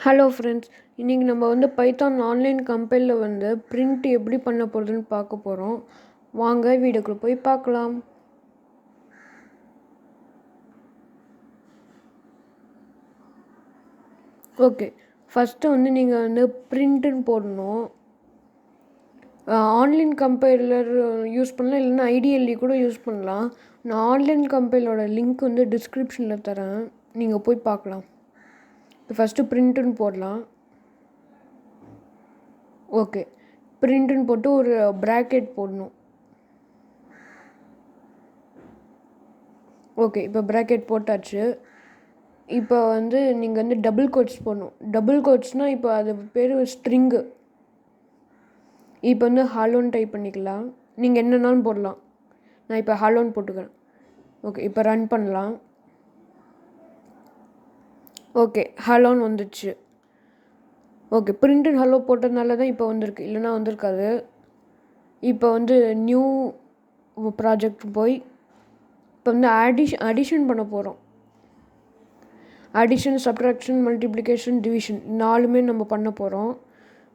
Hello friends, இன்றைக்கி நம்ம வந்து பைத்தான் ஆன்லைன் கம்பைலில் வந்து பிரிண்ட் எப்படி பண்ண போகிறதுன்னு பார்க்க போகிறோம். வாங்க வீடியோக்குள்ளே போய் பார்க்கலாம். ஓகே, ஃபஸ்ட்டு வந்து நீங்கள் வந்து பிரிண்ட்டுன்னு போடணும். ஆன்லைன் கம்பைலர் யூஸ் பண்ணலாம், இல்லைன்னா ஐடிஎல்இ கூட யூஸ் பண்ணலாம். நான் ஆன்லைன் கம்பைலோட லிங்க் வந்து டிஸ்கிரிப்ஷனில் தரேன், நீங்கள் போய் பார்க்கலாம். ஃபஸ்ட்டு பிரிண்ட்டுன்னு போடலாம். ஓகே, பிரிண்ட்டுன்னு போட்டு ஒரு ப்ராக்கெட் போடணும். ஓகே, இப்போ ப்ராக்கெட் போட்டாச்சு. இப்போ வந்து நீங்கள் வந்து டபுள் கோட்ஸ் போடணும். டபுள் கோட்ஸ்னால் இப்போ அது பேர் ஸ்ட்ரிங்கு. இப்போ வந்து ஹலோன்னு டைப் பண்ணிக்கலாம். நீங்கள் என்னன்னாலும் போடலாம். நான் இப்போ ஹலோன்னு போட்டுக்கிறேன். ஓகே, இப்போ ரன் பண்ணலாம். ஓகே, ஹலோன்னு வந்துடுச்சு. ஓகே, பிரிண்டட் ஹலோ போட்டதுனால தான் இப்போ வந்திருக்கு, இல்லைனா வந்திருக்காது. இப்போ வந்து நியூ ப்ராஜெக்ட் போய் இப்போ வந்து அடிஷன் பண்ண போகிறோம். அடிஷன், சப்ட்ராக்ஷன், மல்டிப்ளிகேஷன், டிவிஷன் 4மே நம்ம பண்ண போகிறோம்.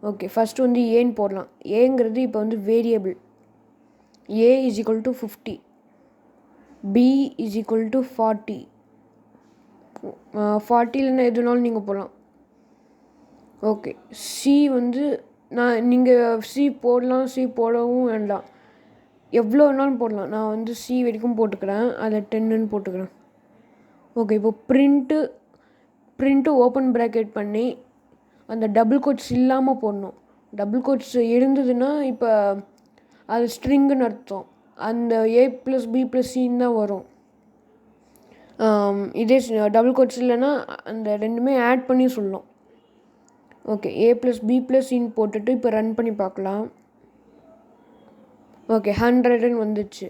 ஓகே, ஃபஸ்ட்டு வந்து ஏன்னு போடலாம். ஏங்கிறது இப்போ வந்து variable. A is equal to 50, B is equal to 40. 40 எதுனாலும் நீங்கள் போடலாம். ஓகே, சி வந்து நீங்கள் சி போடலாம், சி போடவும் வேண்டாம், எவ்வளோ வேணாலும் போடலாம். நான் வந்து சி வரைக்கும் போட்டுக்கிறேன், அதை 10ன்னு போட்டுக்கிறேன். ஓகே, இப்போ ப்ரிண்ட்டு ஓப்பன் ப்ராக்கெட் பண்ணி அந்த டபுள் கோட்ஸ் இல்லாமல் போடணும். டபுள் கோட்ஸ் இருந்ததுன்னா இப்போ அது ஸ்ட்ரிங்குன்னு அர்த்தம். அந்த A+B+Cன்னு தான் வரும். இதே டபுள் கோட்ஸ் இல்லைன்னா அந்த ரெண்டுமே ஆட் பண்ணி சொல்லணும். ஓகே, A+B+Cன்னு போட்டுட்டு இப்போ ரன் பண்ணி பார்க்கலாம். ஓகே, 100ன்னு வந்துடுச்சு.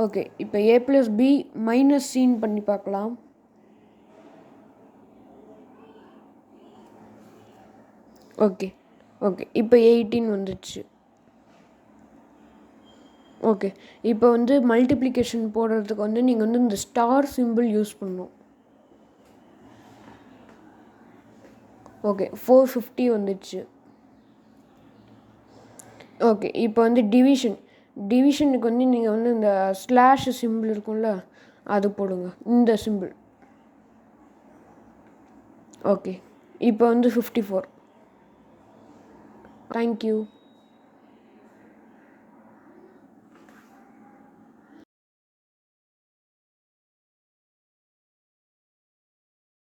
ஓகே, இப்போ A+B-Cன்னு பண்ணி பார்க்கலாம். ஓகே, இப்போ 18 வந்துடுச்சு. ஓகே, இப்போ வந்து மல்டிப்ளிகேஷன் போடுறதுக்கு வந்து நீங்கள் வந்து இந்த ஸ்டார் சிம்பிள் யூஸ் பண்ணணும். ஓகே, 450 வந்துடுச்சு. ஓகே, இப்போ வந்து டிவிஷனுக்கு வந்து நீங்கள் வந்து இந்த ஸ்லாஷ் சிம்பிள் இருக்கும்ல, அது போடுங்க, இந்த சிம்பிள். ஓகே, இப்போ வந்து 54. தேங்க்யூ.